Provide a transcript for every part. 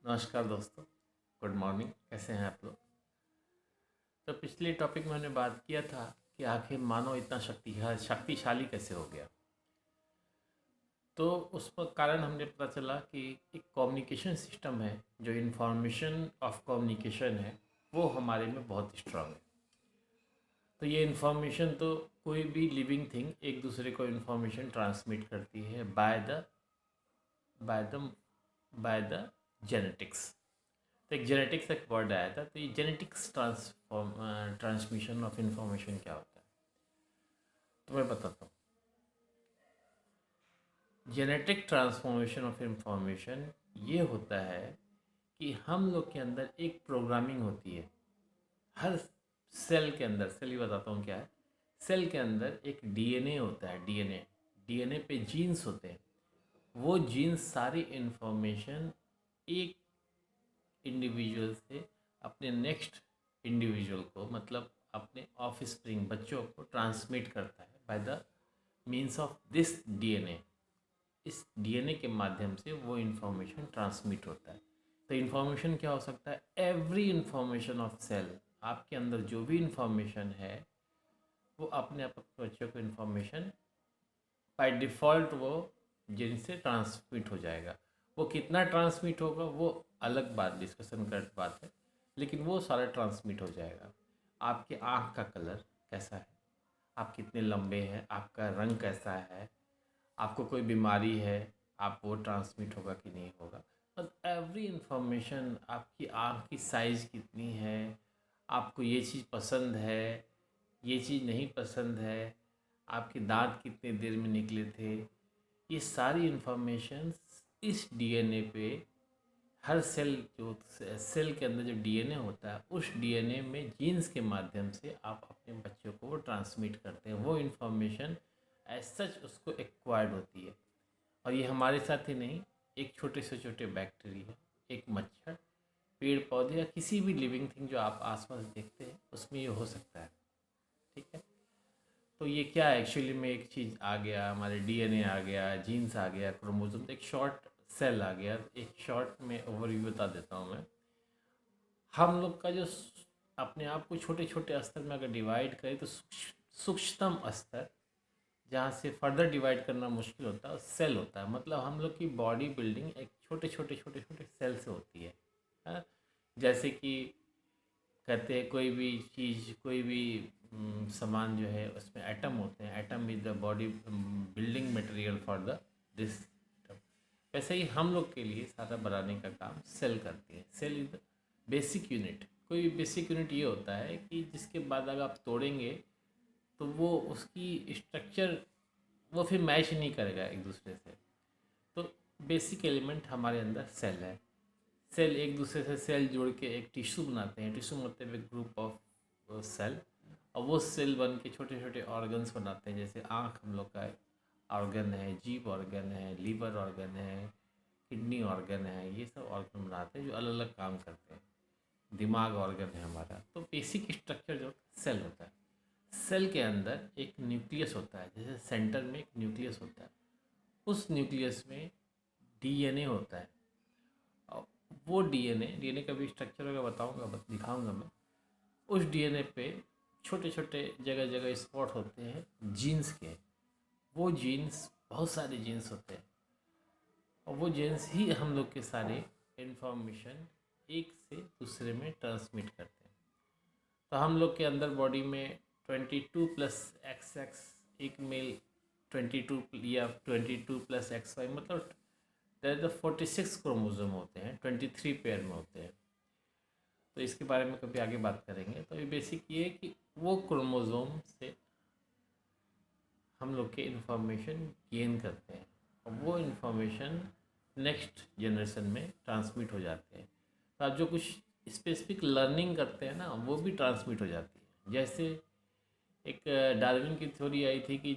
नमस्कार दोस्तों। Good morning. कैसे हैं आप लोग? तो पिछले टॉपिक में हमने बात किया था कि आखिर मानव इतना शक्तिशाली कैसे हो गया। तो उस पर कारण हमने पता चला कि एक कम्युनिकेशन सिस्टम है, जो इन्फॉर्मेशन ऑफ कम्युनिकेशन है, वो हमारे में बहुत स्ट्रांग है। तो ये इन्फॉर्मेशन तो कोई भी लिविंग थिंग एक दूसरे को इन्फॉर्मेशन ट्रांसमिट करती है by the by the genetics. तो एक जेनेटिक्स एक वर्ड आया था, तो ये जेनेटिक्स ट्रांसमिशन ऑफ इंफॉर्मेशन क्या होता है तो मैं बताता हूँ। जेनेटिक ट्रांसफॉर्मेशन ऑफ इंफॉर्मेशन ये होता है कि हम लोग के अंदर एक प्रोग्रामिंग होती है। हर सेल के अंदर, सेल ही बताता हूँ क्या है। सेल के अंदर एक डीएनए होता है। डीएनए पे जीन्स होते हैं। वो जीन्स सारी इंफॉर्मेशन एक इंडिविजुअल से अपने नेक्स्ट इंडिविजुअल को, मतलब अपने ऑफ स्प्रिंग बच्चों को ट्रांसमिट करता है by the means of this DNA. इस डीएनए के माध्यम से वो इन्फॉर्मेशन ट्रांसमिट होता है। तो इन्फॉर्मेशन क्या हो सकता है? एवरी इन्फॉर्मेशन ऑफ सेल, आपके अंदर जो भी इन्फॉर्मेशन है वो अपने आप बच्चों को इन्फॉर्मेशन बाय डिफ़ॉल्ट वो जिनसे ट्रांसमिट हो जाएगा। वो कितना ट्रांसमिट होगा वो अलग बात, डिस्कशन का बात है, लेकिन वो सारा ट्रांसमिट हो जाएगा। आपके आँख का कलर कैसा है, आप कितने लंबे हैं, आपका रंग कैसा है, आपको कोई बीमारी है, आप वो ट्रांसमिट होगा कि नहीं होगा। बस एवरी इंफॉर्मेशन, आपकी आँख की साइज़ कितनी है, आपको ये चीज़ पसंद है, ये चीज़ नहीं पसंद है, आपके दांत कितने देर में निकले थे, ये सारी इंफॉर्मेशन इस डीएनए पे, हर सेल, जो सेल के अंदर जो डीएनए होता है उस डीएनए में जीन्स के माध्यम से आप अपने बच्चों को वो ट्रांसमिट करते हैं। वो इन्फॉर्मेशन एज सच उसको एक्वायर्ड होती है। और ये हमारे साथ ही नहीं, एक छोटे से छोटे बैक्टीरिया, एक मच्छर, पेड़ पौधे या किसी भी लिविंग थिंग जो आप आसपास देखते हैं उसमें ये हो सकता है। ठीक है। तो ये क्या है एक्चुअली में, एक चीज़ आ गया, हमारे डीएनए आ गया, जीन्स आ गया, क्रोमोसोम, तो एक शॉर्ट सेल आ गया। एक शॉर्ट में ओवरव्यू बता देता हूँ मैं। हम लोग का जो अपने आप को छोटे छोटे स्तर में अगर डिवाइड करें तो सूक्ष्मतम स्तर, जहाँ से फर्दर डिवाइड करना मुश्किल होता है, सेल होता है। मतलब हम लोग की बॉडी बिल्डिंग एक छोटे छोटे छोटे छोटे सेल से होती है। हाँ? जैसे कि कहते हैं कोई भी चीज़, कोई भी सामान जो है उसमें एटम होते हैं। Atom is the body building material for the this. वैसे ही हम लोग के लिए सारा बनाने का काम सेल करती है। Cell is the basic unit. कोई भी बेसिक यूनिट ये होता है कि जिसके बाद अगर आप तोड़ेंगे तो वो उसकी स्ट्रक्चर वो फिर मैच नहीं करेगा एक दूसरे से। तो बेसिक एलिमेंट हमारे अंदर सेल है। सेल एक दूसरे से सेल जोड़ के एक टिश्यू बनाते हैं। टिश्यू मतलब एक ग्रुप ऑफ सेल, और वो सेल बन के छोटे छोटे ऑर्गन्स बनाते हैं। जैसे आँख हम लोग का ऑर्गन है, जीभ ऑर्गन है, लीवर ऑर्गन है, किडनी ऑर्गन है। ये सब ऑर्गन बनाते हैं जो अलग अलग काम करते हैं। दिमाग ऑर्गन है हमारा। तो बेसिक स्ट्रक्चर जो सेल होता है, सेल के अंदर एक न्यूक्लियस होता है। जैसे सेंटर में एक न्यूक्लियस होता है, उस न्यूक्लियस में डीएनए होता है। और वो डीएनए का भी स्ट्रक्चर अगर बताऊंगा, दिखाऊंगा मैं। उस डीएनए पे छोटे छोटे जगह जगह स्पॉट होते हैं जीन्स के। वो जीन्स, बहुत सारे जीन्स होते हैं, और वो जीन्स ही हम लोग के सारे इंफॉर्मेशन एक से दूसरे में ट्रांसमिट करते हैं। तो हम लोग के अंदर बॉडी में 22+XX, एक मेल 22 या 22+XY, मतलब देयर द 46 क्रोमोसोम होते हैं, 23 पेयर में होते हैं। तो इसके बारे में कभी आगे बात करेंगे। तो ये बेसिक ये है कि वो क्रोमोसोम से हम लोग के इन्फॉर्मेशन गेन करते हैं, और वो इन्फॉर्मेशन नेक्स्ट जनरेशन में ट्रांसमिट हो जाते हैं। तो आप जो कुछ स्पेसिफिक लर्निंग करते हैं ना, वो भी ट्रांसमिट हो जाती है। जैसे एक डार्विन की थ्योरी आई थी कि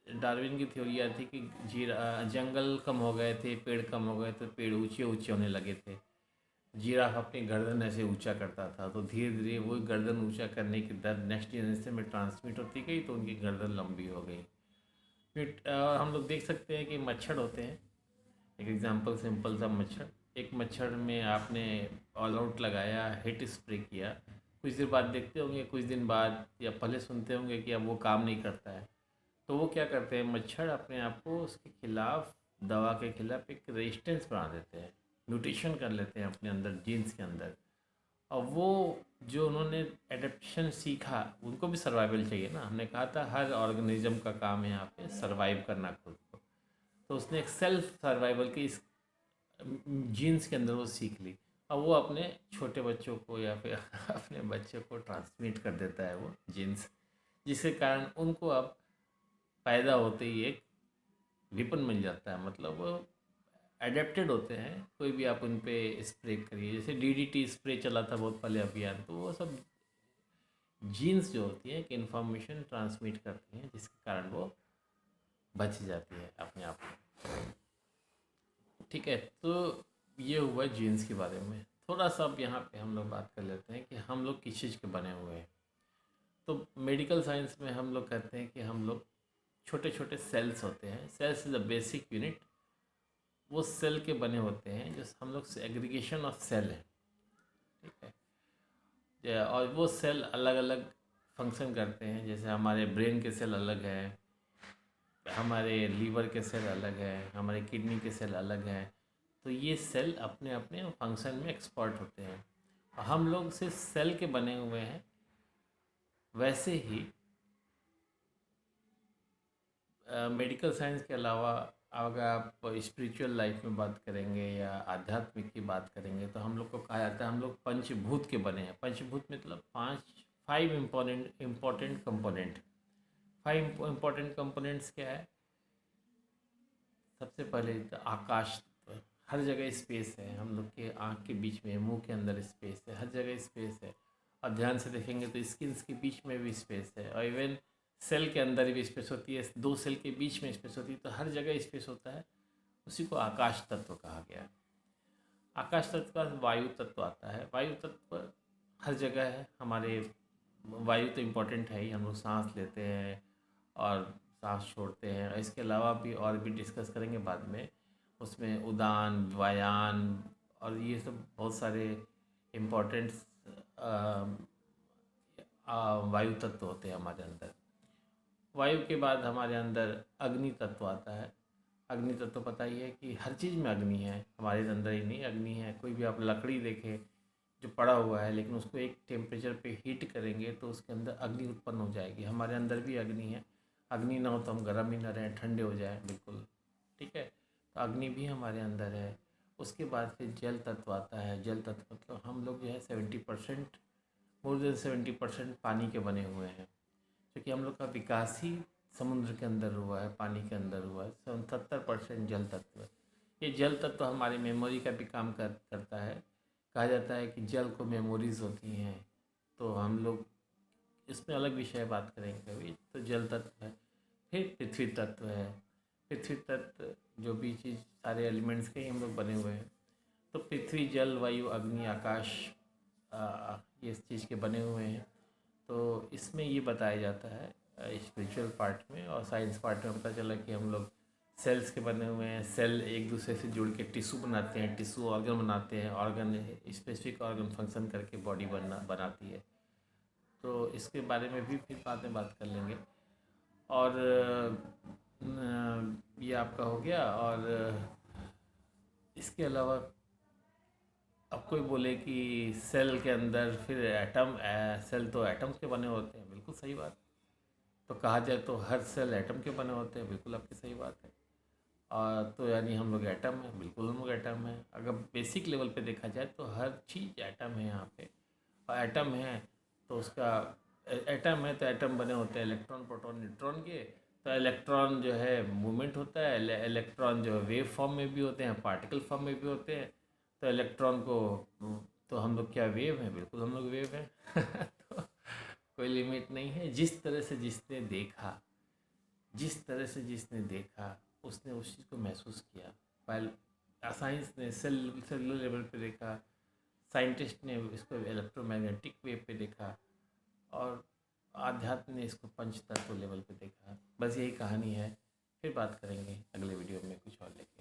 डार्विन की थ्योरी आई थी कि जंगल कम हो गए थे, पेड़ कम हो गए, तो पेड़ ऊंचे ऊंचे होने लगे थे। जिराफ अपनी गर्दन ऐसे ऊंचा करता था, तो धीरे धीरे वो गर्दन ऊंचा करने की दर नेक्स्ट जनरेशन में ट्रांसमिट होती गई, तो उनकी गर्दन लंबी हो गई। फिर हम लोग देख सकते हैं कि मच्छर होते हैं, एक एग्जांपल सिंपल सा मच्छर, एक मच्छर में आपने ऑल आउट लगाया, हिट स्प्रे किया, कुछ देर बाद देखते होंगे, कुछ दिन बाद या पहले सुनते होंगे कि अब वो काम नहीं करता है। तो वो क्या करते हैं, मच्छर अपने आप को उसके खिलाफ, दवा के खिलाफ एक रेजिस्टेंस बना देते हैं, म्यूटेशन कर लेते हैं अपने अंदर, जीन्स के अंदर। और वो जो उन्होंने एडेप्टेशन सीखा, उनको भी सर्वाइवल चाहिए ना। हमने कहा था हर ऑर्गेनिज्म का काम है यहाँ पे सर्वाइव करना खुद को। तो उसने एक सेल्फ सर्वाइवल की इस जीन्स के अंदर वो सीख ली, और वो अपने छोटे बच्चों को या फिर अपने बच्चों को ट्रांसमिट कर देता है वो जीन्स, जिसके कारण उनको अब पैदा होते ही एक विपन मिल जाता है। मतलब वो एडेप्टेड होते हैं, कोई भी आप उन पे स्प्रे करिए, जैसे डीडीटी स्प्रे चला था बहुत पहले अभियान, तो वो सब जीन्स जो होती हैं कि इन्फॉर्मेशन ट्रांसमिट करती हैं, जिसके कारण वो बच जाती है अपने आप में। ठीक है, तो ये हुआ जीन्स के बारे में। थोड़ा सा अब यहाँ पे हम लोग बात कर लेते हैं कि हम लोग किस चीज़ के बने हुए हैं। तो मेडिकल साइंस में हम लोग कहते हैं कि हम लोग छोटे छोटे सेल्स होते हैं, cells is a basic unit. वो सेल के बने होते हैं, जो हम लोग एग्रीगेशन ऑफ सेल है। ठीक है, और वो सेल अलग अलग फंक्शन करते हैं, जैसे हमारे ब्रेन के सेल अलग हैं, हमारे लीवर के सेल अलग हैं, हमारे किडनी के सेल अलग हैं। तो ये सेल अपने अपने फंक्शन में एक्सपर्ट होते हैं, और हम लोग सिर्फ सेल के बने हुए हैं। वैसे ही मेडिकल साइंस के अलावा अगर आप स्पिरिचुअल लाइफ में बात करेंगे या आध्यात्मिक की बात करेंगे, तो हम लोग को कहा जाता है हम लोग पंचभूत के बने हैं। पंचभूत मतलब five important component. Five important components क्या है? सबसे पहले तो आकाश, हर जगह स्पेस है, हम लोग के आँख के बीच में, मुंह के अंदर स्पेस है, हर जगह स्पेस है। और ध्यान से देखेंगे तो स्किन्स के बीच में भी स्पेस है, और इवन सेल के अंदर भी स्पेस होती है, दो सेल के बीच में स्पेस होती है, तो हर जगह स्पेस होता है। उसी को आकाश तत्व कहा गया है। आकाश तत्व का वायु तत्व आता है। वायु तत्व हर जगह है हमारे। वायु तो इम्पोर्टेंट है ही, हम लोग सांस लेते हैं और सांस छोड़ते हैं। इसके अलावा भी और भी डिस्कस करेंगे बाद में, उसमें उड़ान, वायान और ये सब बहुत सारे इम्पोर्टेंट वायु तत्व होते हैं हमारे अंदर। वायु के बाद हमारे अंदर अग्नि तत्व आता है। अग्नि तत्व पता ही है कि हर चीज़ में अग्नि है, हमारे अंदर ही नहीं अग्नि है। कोई भी आप लकड़ी देखें जो पड़ा हुआ है, लेकिन उसको एक टेम्परेचर पे हीट करेंगे तो उसके अंदर अग्नि उत्पन्न हो जाएगी। हमारे अंदर भी अग्नि है। अग्नि ना हो तो हम गर्म ही ना रहें, ठंडे हो जाएं बिल्कुल। ठीक है, तो अग्नि भी हमारे अंदर है। उसके बाद फिर जल तत्व आता है। जल तत्व मतलब हम लोग जो है 70%, मोर देन 70% पानी के बने हुए हैं, क्योंकि हम लोग का विकास ही समुद्र के अंदर हुआ है, पानी के अंदर हुआ है। 77% जल तत्व। ये जल तत्व हमारी मेमोरी का भी काम करता है। कहा जाता है कि जल को मेमोरीज होती हैं, तो हम लोग इसमें अलग विषय बात करेंगे कभी। तो जल तत्व है। फिर पृथ्वी तत्व है। पृथ्वी तत्व जो भी चीज़, सारे एलिमेंट्स के ही हम लोग बने हुए हैं। तो पृथ्वी, जल, वायु, अग्नि, आकाश, ये इस चीज़ के बने हुए हैं। तो इसमें ये बताया जाता है स्पिरिचुअल पार्ट में। और साइंस पार्ट में पता चला कि हम लोग सेल्स के बने हुए हैं। सेल एक दूसरे से जुड़ के टिश्यू बनाते हैं, टिश्यू ऑर्गन बनाते हैं, ऑर्गन स्पेसिफिक ऑर्गन फंक्शन करके बॉडी बनाती है। तो इसके बारे में भी फिर बाद में बात कर लेंगे। और ये आपका हो गया। और इसके अलावा अब कोई बोले कि सेल के अंदर फिर एटम, सेल तो एटम के बने होते हैं, बिल्कुल सही बात। तो कहा जाए तो हर सेल एटम के बने होते हैं, बिल्कुल आपकी सही बात है। और तो यानी हम लोग एटम है, बिल्कुल हम लोग एटम है। अगर बेसिक लेवल पे देखा जाए तो हर चीज़ एटम है यहाँ पे। और एटम है तो उसका, एटम है तो एटम बने होते हैं इलेक्ट्रॉन, प्रोटॉन, न्यूट्रॉन के। तो इलेक्ट्रॉन जो है मूवमेंट होता है, इलेक्ट्रॉन जो है वेव फॉर्म में भी होते हैं, पार्टिकल फॉर्म में भी होते हैं। तो इलेक्ट्रॉन को, तो हम लोग क्या वेव हैं? बिल्कुल हम लोग वेव हैं। तो कोई लिमिट नहीं है। जिस तरह से जिसने देखा, जिस तरह से जिसने देखा, उसने उस चीज़ को महसूस किया। पहले साइंस ने सेलुलर लेवल पे देखा, साइंटिस्ट ने इसको इलेक्ट्रोमैग्नेटिक वेव पे देखा, और आध्यात्म ने इसको पंच तत्व लेवल पे देखा। बस यही कहानी है। फिर बात करेंगे अगले वीडियो में कुछ और लेके।